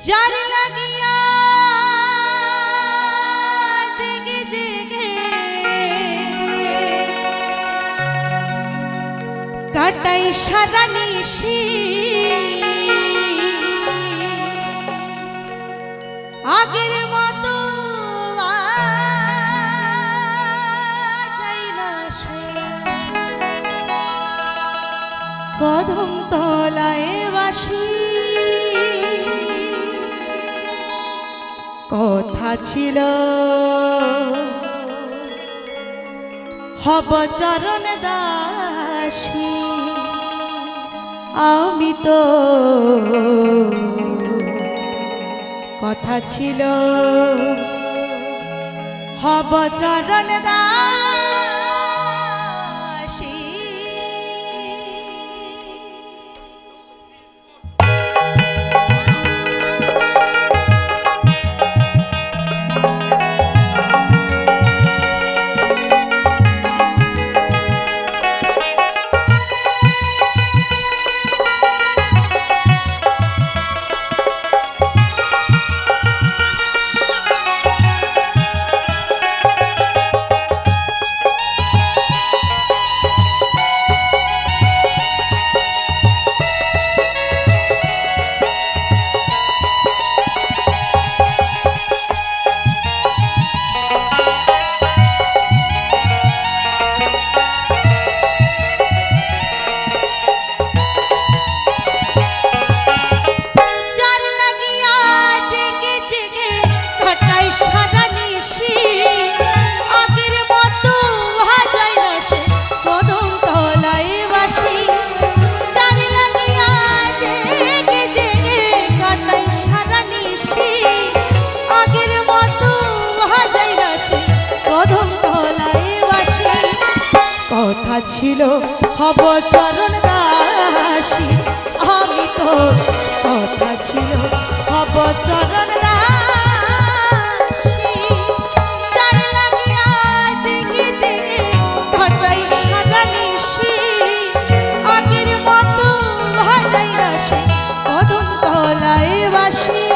Jar लागिया जेगे जेगे काटाई सारा निशी आगेर मतो कदम तलाए बासी कथा छिलो हब चरण दासी आमी तो कथा छिलो हब चरण दासी कथा छिलो हब चरण दासी आमी तो कथा छिलो हब चरण दासी जार लागिया जेगे जेगे काटाई सारा निशी आगेर मतो भाजाई ना से कदम तलाए बासी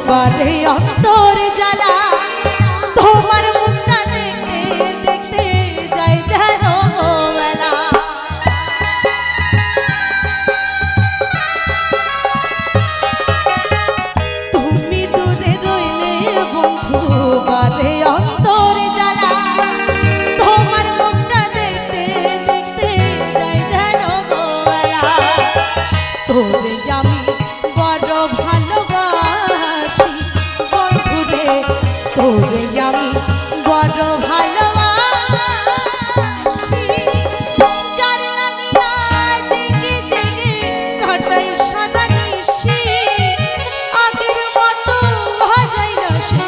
बारे अंतर जाला तोमार मुखटा देखते देखते जाए जानो बेला तुमी दूरे रइले बंधु बारे अंतर जाला तोमार मुखटा देखते देखते जाए जानो बेला तोरे आमी बड़ भालोबासी तोरे आमी बड़ भालोबासी जार लागिया जेगे जेगे काटाई सारा निशी आगेर मतो भाजाई ना से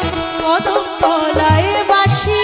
कदम तलाए बासी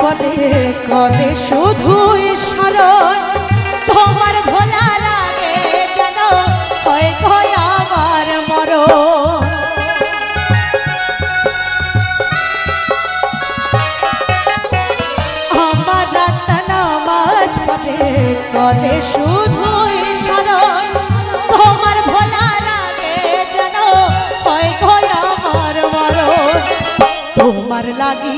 পদে করে শুধু স্মরণ তোমার ভোলার আগে যেন হয় কদে শুধুই স্মরণ তোমার ভোলার আগে যেন হয় গো আমার মরণ তোমার লাগি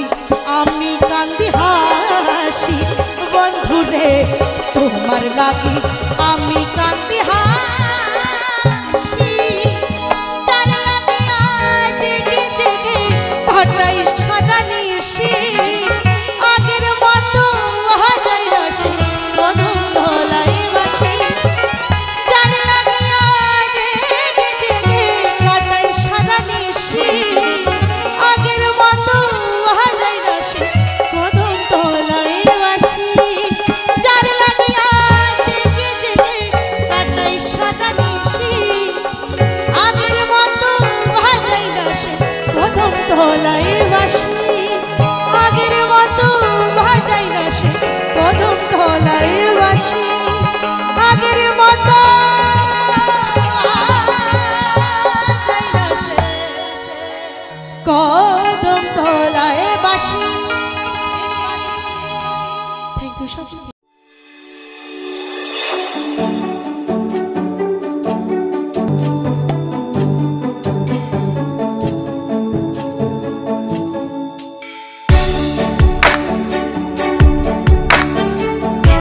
আমি কান্দি হাসি বন্ধু রে তোমার লাগি আমি কান্দি হাসি যার লাগিয়া জেগে জেগে কাটাই সারা নিশি আগের মতো হাজাই রাশি মধুর দোলাই বাসি যার লাগিয়া জেগে জেগে কাটাই সারা নিশি আগের মতো হাজাই রাশি মধুর দোলাই বাসি যার লাগিয়া জেগে জেগে কাটাই সারা নিশি আগের মতো হাজাই রাশি মধুর দোলাই বাসি আগের মতো ভাজাই রাশি কদম তলায় বাসি আগের মতো কদম তলায় বাসি। থ্যাংক ইউ সবাই।